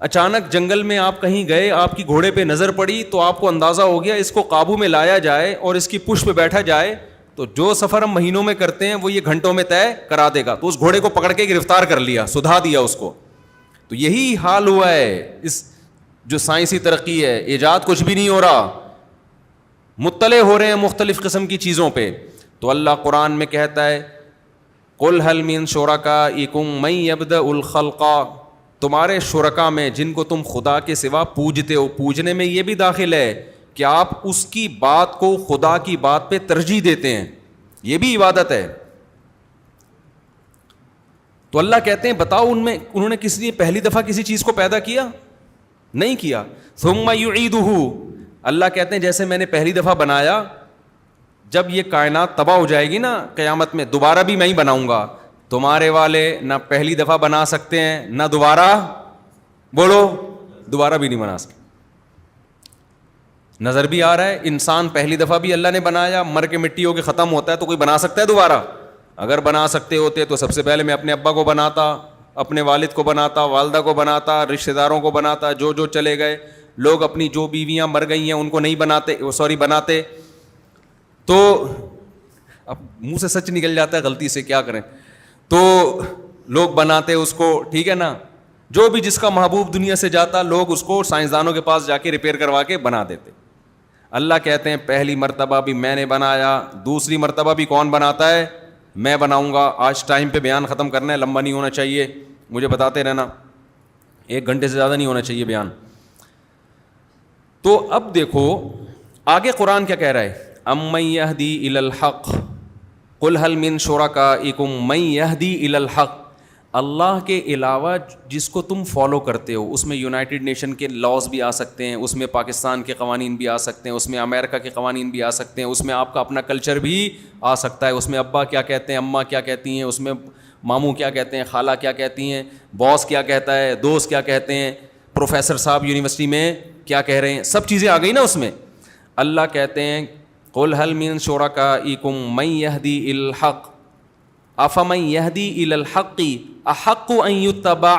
اچانک جنگل میں آپ کہیں گئے, آپ کی گھوڑے پہ نظر پڑی تو آپ کو اندازہ ہو گیا اس کو قابو میں لایا جائے اور اس کی پشت پہ بیٹھا جائے تو جو سفر ہم مہینوں میں کرتے ہیں وہ یہ گھنٹوں میں طے کرا دے گا. تو اس گھوڑے کو پکڑ کے گرفتار کر لیا, سدھا دیا اس کو. تو یہی حال ہوا ہے اس جو سائنسی ترقی ہے, ایجاد کچھ بھی نہیں ہو رہا, مطلع ہو رہے ہیں مختلف قسم کی چیزوں پہ. تو اللہ قرآن میں کہتا ہے قل هل من شرکائکم من یبدأ الخلق, تمہارے شرکا میں جن کو تم خدا کے سوا پوجتے ہو, پوجنے میں یہ بھی داخل ہے کہ آپ اس کی بات کو خدا کی بات پہ ترجیح دیتے ہیں, یہ بھی عبادت ہے. تو اللہ کہتے ہیں بتاؤ ان میں انہوں نے کس لیے پہلی دفعہ کسی چیز کو پیدا کیا؟ نہیں کیا. ثم یعیدہ, اللہ کہتے ہیں جیسے میں نے پہلی دفعہ بنایا, جب یہ کائنات تباہ ہو جائے گی نا قیامت میں, دوبارہ بھی میں ہی بناؤں گا. تمہارے والے نہ پہلی دفعہ بنا سکتے ہیں نہ دوبارہ, بولو دوبارہ بھی نہیں بنا سکتے. نظر بھی آ رہا ہے انسان پہلی دفعہ بھی اللہ نے بنایا, مر کے مٹی ہو کے ختم ہوتا ہے, تو کوئی بنا سکتا ہے دوبارہ؟ اگر بنا سکتے ہوتے تو سب سے پہلے میں اپنے ابا کو بناتا, اپنے والد کو بناتا, والدہ کو بناتا, رشتہ داروں کو بناتا, جو چلے گئے. لوگ اپنی جو بیویاں مر گئی ہیں ان کو نہیں بناتے, بناتے. تو اب منہ سے سچ نکل جاتا ہے غلطی سے, کیا کریں. تو لوگ بناتے اس کو, ٹھیک ہے نا, جو بھی جس کا محبوب دنیا سے جاتا لوگ اس کو سائنسدانوں کے پاس جا کے ریپیئر کروا کے بنا دیتے. اللہ کہتے ہیں پہلی مرتبہ بھی میں نے بنایا, دوسری مرتبہ بھی کون بناتا ہے؟ میں بناؤں گا. آج ٹائم پہ بیان ختم کرنا ہے, لمبا نہیں ہونا چاہیے, مجھے بتاتے رہنا, 1 گھنٹے سے زیادہ نہیں ہونا چاہیے بیان. تو اب دیکھو آگے قرآن کیا کہہ رہا ہے, امن یہدی الی الحق قل هل من شرکائکم من یہدی الی الحق. اللہ کے علاوہ جس کو تم فالو کرتے ہو, اس میں یونائٹڈ نیشن کے لاز بھی آ سکتے ہیں, اس میں پاکستان کے قوانین بھی آ سکتے ہیں, اس میں امریکہ کے قوانین بھی آ سکتے ہیں, اس میں آپ کا اپنا کلچر بھی آ سکتا ہے, اس میں ابا کیا کہتے ہیں, اماں کیا کہتی ہیں, اس میں ماموں کیا کہتے ہیں, خالہ کیا کہتی ہیں, باس کیا کہتا ہے, دوست کیا کہتے ہیں, پروفیسر صاحب یونیورسٹی میں کیا کہہ رہے ہیں, سب چیزیں آ گئی نا اس میں. اللہ کہتے ہیں قل هل من شرکائکم من یہدی الی الحق افمن یہدی الی الحق احق ان یتبع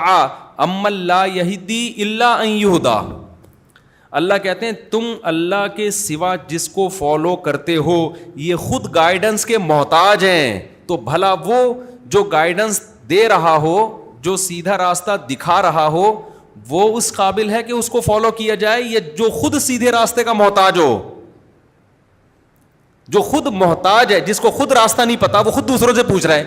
امن لا یہدی الا ان یہدی. اللہ کہتے ہیں تم اللہ کے سوا جس کو فالو کرتے ہو یہ خود گائیڈنس کے محتاج ہیں, تو بھلا وہ جو گائیڈنس دے رہا ہو, جو سیدھا راستہ دکھا رہا ہو, وہ اس قابل ہے کہ اس کو فالو کیا جائے, یا جو خود سیدھے راستے کا محتاج ہو؟ جو خود محتاج ہے, جس کو خود راستہ نہیں پتا, وہ خود دوسروں سے پوچھ رہا ہے.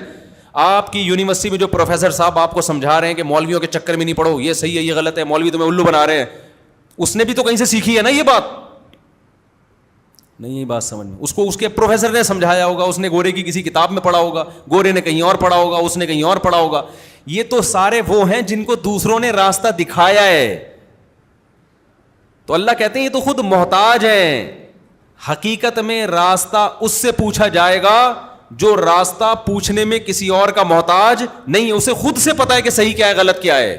آپ کی یونیورسٹی میں جو پروفیسر صاحب آپ کو سمجھا رہے ہیں کہ مولویوں کے چکر میں نہیں پڑو, یہ صحیح ہے یہ غلط ہے, مولوی تمہیں الو بنا رہے ہیں, اس نے بھی تو کہیں سے سیکھی ہے نا یہ بات. نہیں یہ بات سمجھ میں, اس کو اس کے پروفیسر نے سمجھایا ہوگا, اس نے گورے کی کسی کتاب میں پڑھا ہوگا, گورے نے کہیں اور پڑھا ہوگا, اس نے کہیں اور پڑھا ہوگا. یہ تو سارے وہ ہیں جن کو دوسروں نے راستہ دکھایا ہے. تو اللہ کہتے ہیں یہ تو خود محتاج ہیں. حقیقت میں راستہ اس سے پوچھا جائے گا جو راستہ پوچھنے میں کسی اور کا محتاج نہیں ہے, اسے خود سے پتا ہے کہ صحیح کیا ہے غلط کیا ہے.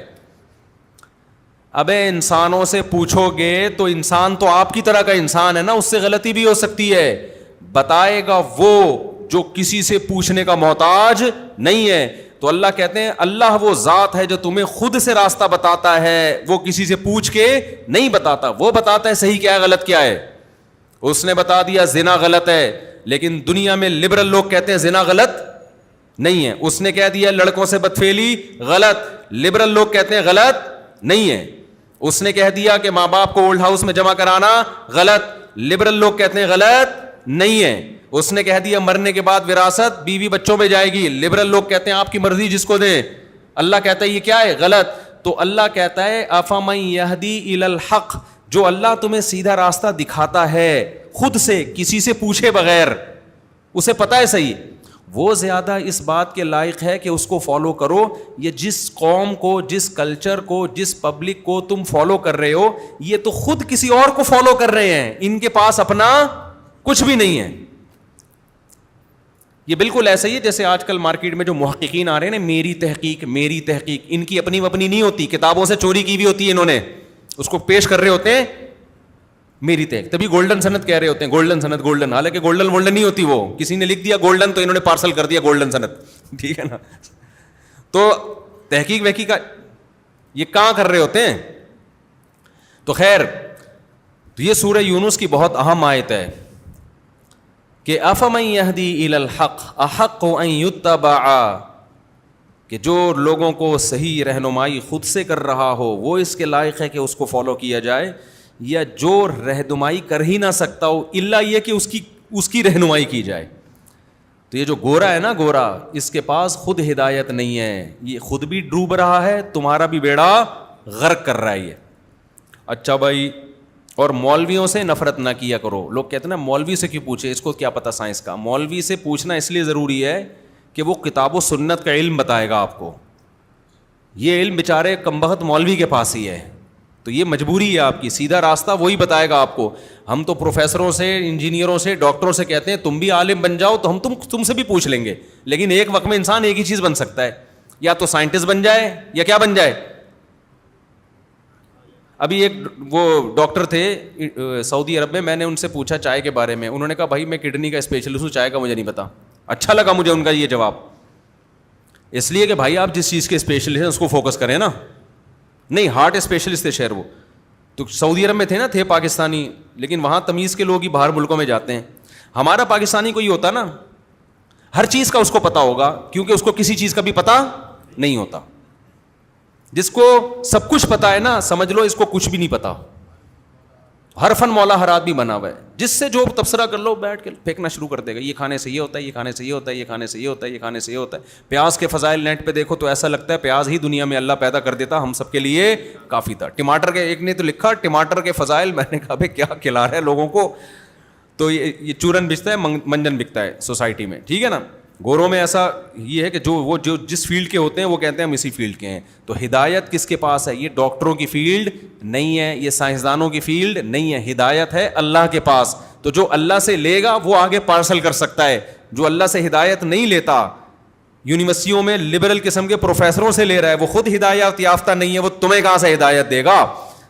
ابے انسانوں سے پوچھو گے تو انسان تو آپ کی طرح کا انسان ہے نا, اس سے غلطی بھی ہو سکتی ہے. بتائے گا وہ جو کسی سے پوچھنے کا محتاج نہیں ہے. تو اللہ کہتے ہیں اللہ وہ ذات ہے جو تمہیں خود سے راستہ بتاتا ہے, وہ کسی سے پوچھ کے نہیں بتاتا, وہ بتاتا ہے صحیح کیا ہے غلط کیا ہے. اس نے بتا دیا زنا غلط ہے, لیکن دنیا میں لبرل لوگ کہتے ہیں زنا غلط نہیں ہے. اس نے کہہ دیا لڑکوں سے بدفعلی غلط, لبرل لوگ کہتے ہیں غلط نہیں ہے. اس نے کہہ دیا کہ ماں باپ کو اولڈ ہاؤس میں جمع کرانا غلط, لبرل لوگ کہتے ہیں غلط نہیں ہے. اس نے کہہ دیا مرنے کے بعد وراثت بیوی بچوں میں جائے گی, لبرل لوگ کہتے ہیں آپ کی مرضی جس کو دیں. اللہ کہتا ہے یہ کیا ہے غلط. تو اللہ کہتا ہے افمن یہدی الی الحق, جو اللہ تمہیں سیدھا راستہ دکھاتا ہے خود سے کسی سے پوچھے بغیر, اسے پتا ہے صحیح, وہ زیادہ اس بات کے لائق ہے کہ اس کو فالو کرو. یہ جس قوم کو, جس کلچر کو, جس پبلک کو تم فالو کر رہے ہو, یہ تو خود کسی اور کو فالو کر رہے ہیں, ان کے پاس اپنا کچھ بھی نہیں ہے. یہ بالکل ایسا ہی ہے جیسے آج کل مارکیٹ میں جو محققین آ رہے ہیں نا, میری تحقیق میری تحقیق, ان کی اپنی نہیں ہوتی, کتابوں سے چوری کی بھی ہوتی ہے, انہوں نے اس کو پیش کر رہے ہوتے ہیں میری تحقیق, تبھی گولڈن سند کہہ رہے ہوتے ہیں, گولڈن سند گولڈن, حالانکہ گولڈن نہیں ہوتی, وہ کسی نے لکھ دیا گولڈن تو انہوں نے پارسل کر دیا گولڈن سند, ٹھیک ہے نا. تو تحقیق کا یہ کہاں کر رہے ہوتے ہیں, تو خیر، تو یہ سورہ یونس کی بہت اہم آیت ہے کہ افمن یہدی الی الحق احق ان یتبع، کہ جو لوگوں کو صحیح رہنمائی خود سے کر رہا ہو وہ اس کے لائق ہے کہ اس کو فالو کیا جائے، یا جو رہنمائی کر ہی نہ سکتا ہو الا یہ کہ اس کی رہنمائی کی جائے. تو یہ جو گورا ہے نا، گورا، اس کے پاس خود ہدایت نہیں ہے، یہ خود بھی ڈوب رہا ہے، تمہارا بھی بیڑا غرق کر رہا ہے یہ. اچھا بھائی، اور مولویوں سے نفرت نہ کیا کرو. لوگ کہتے ہیں نا مولوی سے کیوں پوچھے، اس کو کیا پتہ سائنس کا. مولوی سے پوچھنا اس لیے ضروری ہے کہ وہ کتاب و سنت کا علم بتائے گا آپ کو. یہ علم بیچارے کمبخت مولوی کے پاس ہی ہے، تو یہ مجبوری ہے آپ کی، سیدھا راستہ وہی بتائے گا آپ کو. ہم تو پروفیسروں سے، انجینئروں سے، ڈاکٹروں سے کہتے ہیں تم بھی عالم بن جاؤ تو ہم تم سے بھی پوچھ لیں گے، لیکن ایک وقت میں انسان ایک ہی چیز بن سکتا ہے، یا تو سائنٹسٹ بن جائے یا کیا بن جائے. ابھی ایک وہ ڈاکٹر تھے سعودی عرب میں نے ان سے پوچھا چائے کے بارے میں. انہوں نے کہا بھائی میں کڈنی کا اسپیشلسٹ ہوں، چائے کا مجھے نہیں پتا. اچھا لگا مجھے ان کا یہ جواب، اس لیے کہ بھائی آپ جس چیز کے اسپیشلسٹ ہیں اس کو فوکس کریں نا. نہیں، ہارٹ اسپیشلسٹ تھے شہر وہ تو سعودی عرب میں تھے نا، تھے پاکستانی، لیکن وہاں تمیز کے لوگ ہی باہر ملکوں میں جاتے ہیں. ہمارا پاکستانی کو یہ ہوتا نا، ہر چیز کا اس کو پتا ہوگا، کیونکہ اس کو کسی چیز کا بھی پتا نہیں ہوتا. جس کو سب کچھ پتا ہے نا، سمجھ لو اس کو کچھ بھی نہیں پتا. ہر فن مولا ہر آدمی بنا ہوا ہے، جس سے جو تبصرہ کر لو بیٹھ کے پھینکنا شروع کر دے گا. یہ کھانے سے یہ ہوتا ہے، یہ کھانے سے یہ ہوتا ہے، یہ کھانے سے یہ ہوتا ہے، یہ کھانے سے یہ ہوتا ہے. پیاز کے فضائل نیٹ پہ دیکھو تو ایسا لگتا ہے پیاز ہی دنیا میں اللہ پیدا کر دیتا، ہم سب کے لیے کافی تھا. ٹماٹر کے ایک نے تو لکھا ٹماٹر کے فضائل، میں نے کہا بھائی کیا کھلا رہا ہے لوگوں کو. تو یہ چورن بکتا ہے، منجن بکتا ہے سوسائٹی میں، ٹھیک ہے نا. گوروں میں ایسا یہ ہے کہ جو جس فیلڈ کے ہوتے ہیں وہ کہتے ہیں ہم اسی فیلڈ کے ہیں. تو ہدایت کس کے پاس ہے؟ یہ ڈاکٹروں کی فیلڈ نہیں ہے، یہ سائنسدانوں کی فیلڈ نہیں ہے. ہدایت ہے اللہ کے پاس. تو جو اللہ سے لے گا وہ آگے پارسل کر سکتا ہے. جو اللہ سے ہدایت نہیں لیتا، یونیورسٹیوں میں لبرل قسم کے پروفیسروں سے لے رہا ہے، وہ خود ہدایت یافتہ نہیں ہے، وہ تمہیں کہاں سے ہدایت دے گا؟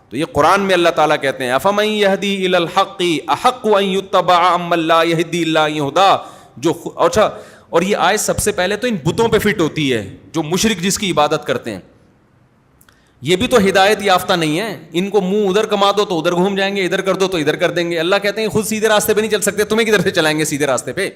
تو یہ قرآن میں اللہ تعالیٰ کہتے ہیں افمن یہدی الی الحق احق ان یتبع امن لا یہدی الا ان یہدی. جو اچھا، اور یہ آیت سب سے پہلے تو ان بتوں پہ فٹ ہوتی ہے جو مشرک جس کی عبادت کرتے ہیں. یہ بھی تو ہدایت یافتہ نہیں ہے. ان کو منہ ادھر کما دو تو ادھر گھوم جائیں گے، ادھر کر دو تو ادھر کر دیں گے. اللہ کہتے ہیں خود سیدھے راستے پہ نہیں چل سکتے، تمہیں کدھر سے چلائیں گے سیدھے راستے پہ.